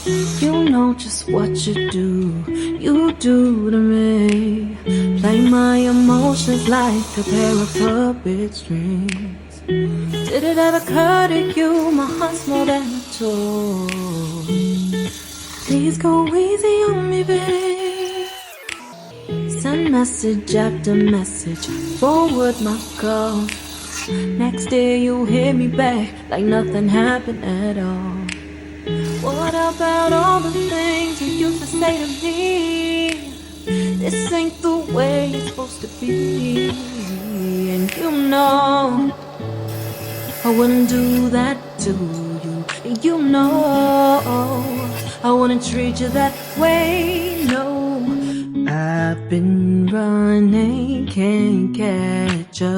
You know just what you do to me. Play my emotions like a pair of puppet strings. Did it ever occur to you my heart's more than a toy? Please go easy on me, babe. Send message after message, forward my call. Next day you hit me back like nothing happened at all. What about all the things you used to say to me? This ain't the way it's supposed to be. And you know I wouldn't do that to you. You know I wouldn't treat you that way. No, I've been running, can't catch up.